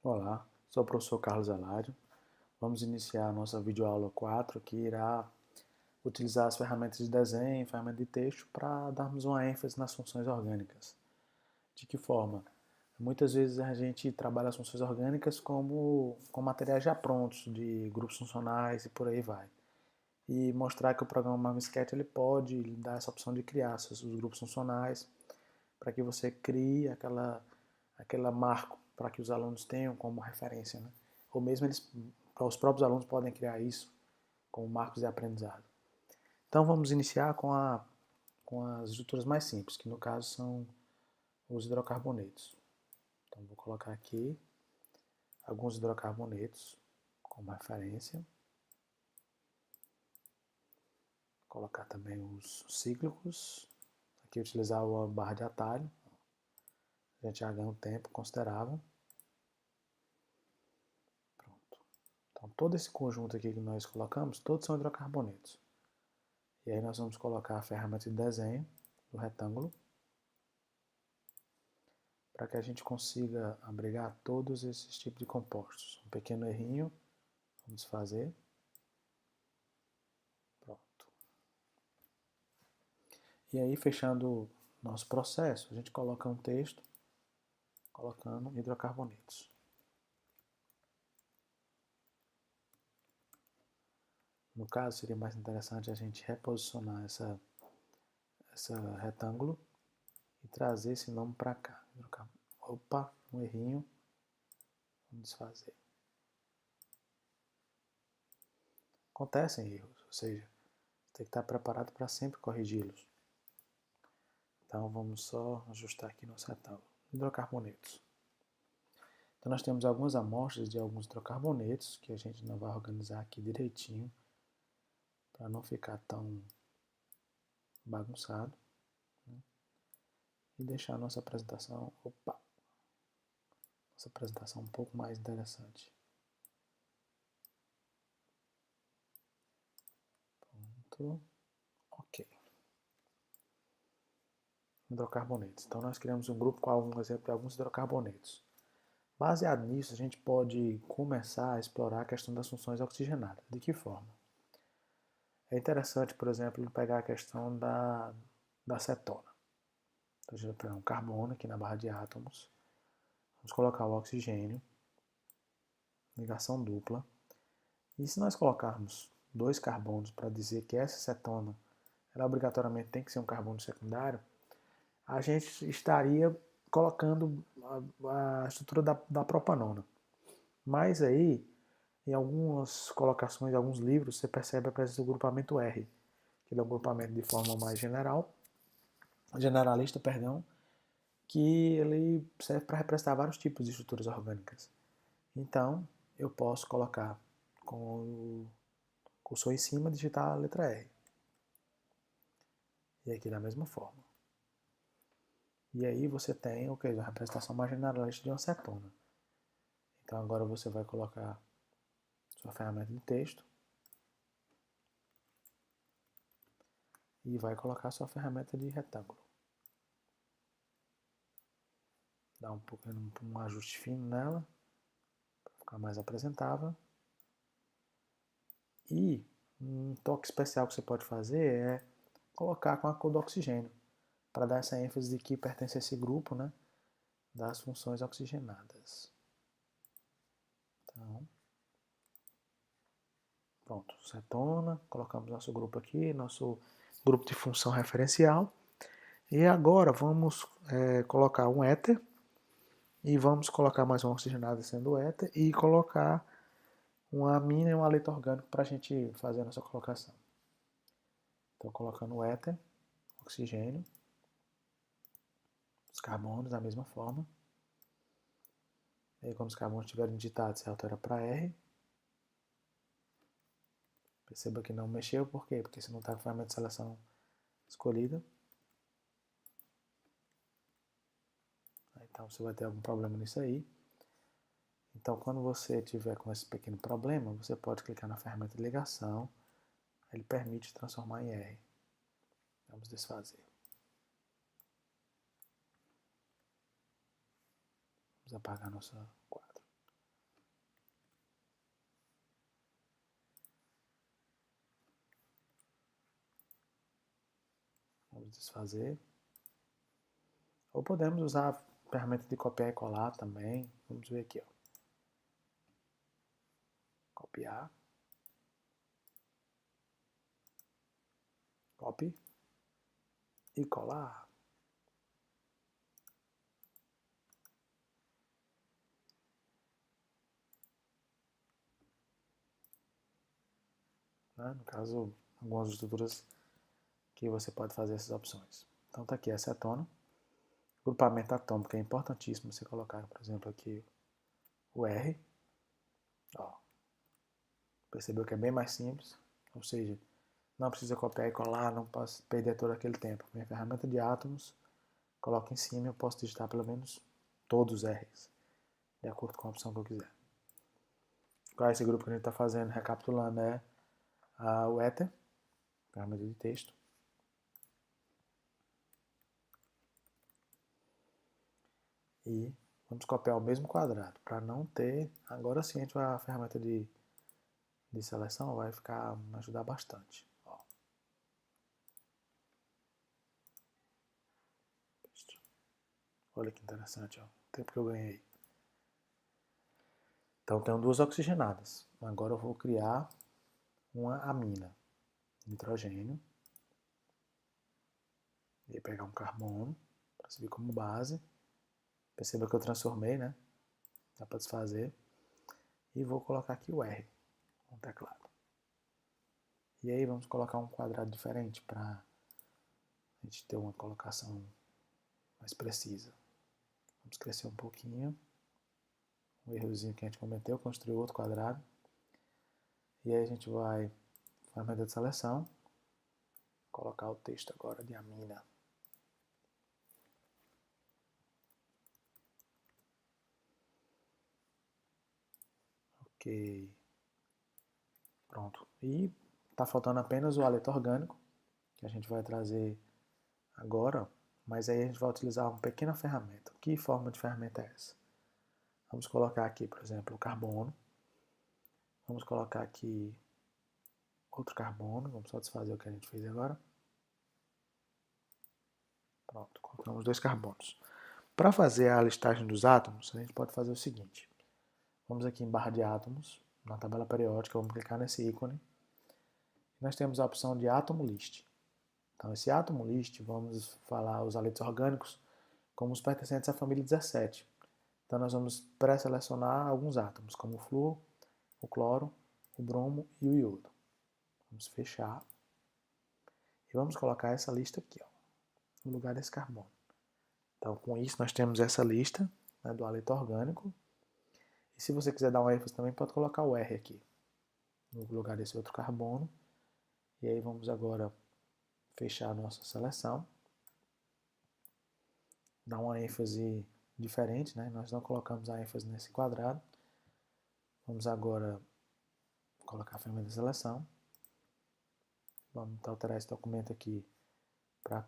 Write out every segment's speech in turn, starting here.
Olá, sou o professor Carlos Alário. Vamos iniciar a nossa videoaula 4, que irá utilizar as ferramentas de desenho e ferramentas de texto para darmos uma ênfase nas funções orgânicas. De que forma? Muitas vezes a gente trabalha as funções orgânicas com materiais já prontos, de grupos funcionais e por aí vai. E mostrar que o programa MarmSketch ele pode lhe dar essa opção de criar seus grupos funcionais para que você crie aquela marco para que os alunos tenham como referência, né? Ou mesmo os próprios alunos podem criar isso como marcos de aprendizado. Então vamos iniciar com as estruturas mais simples, que no caso são os hidrocarbonetos. Então vou colocar aqui alguns hidrocarbonetos como referência. Vou colocar também os cíclicos. Aqui utilizar a barra de atalho. A gente já ganha um tempo considerável. Então, todo esse conjunto aqui que nós colocamos, todos são hidrocarbonetos. E aí nós vamos colocar a ferramenta de desenho do retângulo para que a gente consiga abrigar todos esses tipos de compostos. Um pequeno errinho, vamos fazer. Pronto. E aí, fechando nosso processo, a gente coloca um texto colocando hidrocarbonetos. No caso, seria mais interessante a gente reposicionar essa retângulo e trazer esse nome para cá. Opa, um errinho. Vamos desfazer. Acontecem erros, ou seja, tem que estar preparado para sempre corrigi-los. Então vamos só ajustar aqui nosso retângulo. Hidrocarbonetos. Então nós temos algumas amostras de alguns hidrocarbonetos que a gente não vai organizar aqui direitinho para não ficar tão bagunçado, né? E deixar a nossa apresentação, nossa apresentação um pouco mais interessante. Pronto. Ok. Hidrocarbonetos. Então nós criamos um grupo com algum exemplo de alguns hidrocarbonetos. Baseado nisso, a gente pode começar a explorar a questão das funções oxigenadas. De que forma? É interessante, por exemplo, pegar a questão da cetona. Então, a gente vai pegar um carbono aqui na barra de átomos. Vamos colocar o oxigênio, ligação dupla. E se nós colocarmos dois carbonos para dizer que essa cetona ela obrigatoriamente tem que ser um carbono secundário, a gente estaria colocando a estrutura da propanona. Mas aí, em algumas colocações, em alguns livros, você percebe a presença do grupamento R, que é um grupamento de forma mais generalista, que ele serve para representar vários tipos de estruturas orgânicas. Então, eu posso colocar com o cursor em cima, digitar a letra R. E aqui da mesma forma. E aí você tem o que? A representação mais generalista de uma cetona. Então agora você vai colocar sua ferramenta de texto e vai colocar sua ferramenta de retângulo. Dá um ajuste fino nela, para ficar mais apresentável. E um toque especial que você pode fazer é colocar com a cor do oxigênio, para dar essa ênfase de que pertence a esse grupo, né, das funções oxigenadas. Então, pronto, cetona, colocamos nosso grupo aqui, nosso grupo de função referencial. E agora vamos colocar um éter, e vamos colocar mais um oxigenado sendo o éter, e colocar uma amina e um haleto orgânico para a gente fazer a nossa colocação. Então, colocando o éter, oxigênio, os carbonos da mesma forma. E aí, quando os carbonos estiverem digitados, você altera para R. Perceba que não mexeu, por quê? Porque você não está com a ferramenta de seleção escolhida. Então, você vai ter algum problema nisso aí. Então, quando você tiver com esse pequeno problema, você pode clicar na ferramenta de ligação. Ele permite transformar em R. Vamos desfazer. Vamos apagar nosso quadro. Vamos desfazer. Ou podemos usar a ferramenta de copiar e colar também. Vamos ver aqui, ó. Copiar. Copy. E colar. Né? No caso, algumas estruturas que você pode fazer essas opções. Então tá aqui a acetona. Grupamento atômico é importantíssimo você colocar, por exemplo, aqui o R. Ó. Percebeu que é bem mais simples, ou seja, não precisa copiar e colar, não posso perder todo aquele tempo. Minha ferramenta de átomos, coloco em cima e eu posso digitar pelo menos todos os R's, de acordo com a opção que eu quiser. Qual é esse grupo que a gente está fazendo? Recapitulando, é o éter, ferramenta de texto. E vamos copiar o mesmo quadrado, para não ter... Agora sim a ferramenta de seleção vai me ajudar bastante. Ó. Olha que interessante, ó, o tempo que eu ganhei. Então tenho duas oxigenadas. Agora eu vou criar uma amina. Nitrogênio. E pegar um carbono para servir como base. Perceba que eu transformei, né? Dá para desfazer. E vou colocar aqui o R no teclado. E aí vamos colocar um quadrado diferente para a gente ter uma colocação mais precisa. Vamos crescer um pouquinho. Um errozinho que a gente cometeu, construir outro quadrado. E aí a gente vai, ferramenta de seleção, colocar o texto agora de amina. Ok. Pronto. E está faltando apenas o haleto orgânico, que a gente vai trazer agora, mas aí a gente vai utilizar uma pequena ferramenta. Que forma de ferramenta é essa? Vamos colocar aqui, por exemplo, o carbono. Vamos colocar aqui outro carbono. Vamos só desfazer o que a gente fez agora. Pronto, colocamos 2 carbonos. Para fazer a listagem dos átomos, a gente pode fazer o seguinte. Vamos aqui em barra de átomos, na tabela periódica, vamos clicar nesse ícone. Nós temos a opção de átomo list. Então, esse átomo list, vamos falar os haletos orgânicos como os pertencentes à família 17. Então, nós vamos pré-selecionar alguns átomos, como o flúor, o cloro, o bromo e o iodo. Vamos fechar. E vamos colocar essa lista aqui, ó, no lugar desse carbono. Então, com isso, nós temos essa lista, né, do haleto orgânico. E se você quiser dar uma ênfase também, pode colocar o R aqui, no lugar desse outro carbono. E aí vamos agora fechar a nossa seleção. Dar uma ênfase diferente, né? Nós não colocamos a ênfase nesse quadrado. Vamos agora colocar a ferramenta de seleção. Vamos alterar esse documento aqui para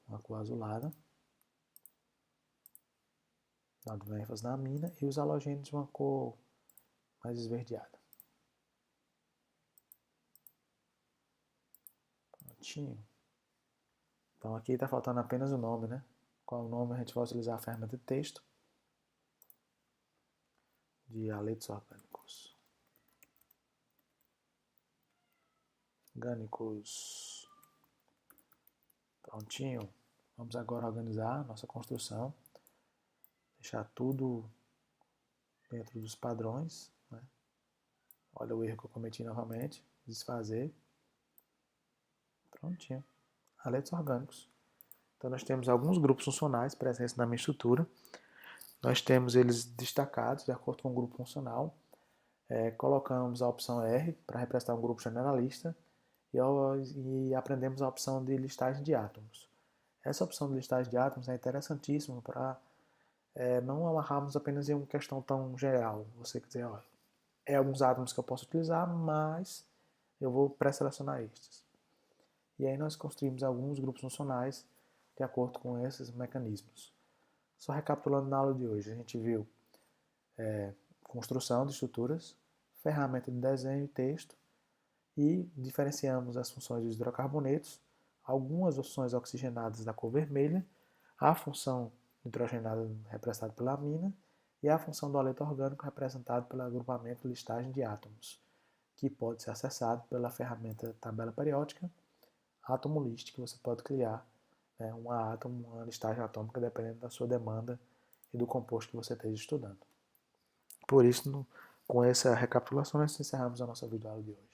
uma cor azulada. Dando uma ênfase na amina e os halogênios de uma cor mais esverdeada. Prontinho. Então aqui está faltando apenas o nome, né? Qual é o nome? A gente vai utilizar a ferramenta de texto de haletos orgânicos. Prontinho. Vamos agora organizar a nossa construção. Deixar tudo dentro dos padrões. Né? Olha o erro que eu cometi novamente. Desfazer. Prontinho. Haletos orgânicos. Então nós temos alguns grupos funcionais presentes na minha estrutura. Nós temos eles destacados de acordo com o grupo funcional. Colocamos a opção R para representar um grupo generalista e aprendemos a opção de listagem de átomos. Essa opção de listagem de átomos é interessantíssima para não amarrarmos apenas em uma questão tão geral. Você quer dizer, ó, alguns átomos que eu posso utilizar, mas eu vou pré-selecionar estes. E aí nós construímos alguns grupos funcionais de acordo com esses mecanismos. Só recapitulando na aula de hoje, a gente viu construção de estruturas, ferramenta de desenho e texto, e diferenciamos as funções dos hidrocarbonetos, algumas opções oxigenadas da cor vermelha, a função nitrogenada representada pela amina e a função do aleto orgânico representada pelo agrupamento listagem de átomos, que pode ser acessado pela ferramenta tabela periódica átomo list, que você pode criar uma listagem atômica dependendo da sua demanda e do composto que você esteja estudando. Por isso, com essa recapitulação, nós encerramos a nossa videoaula de hoje.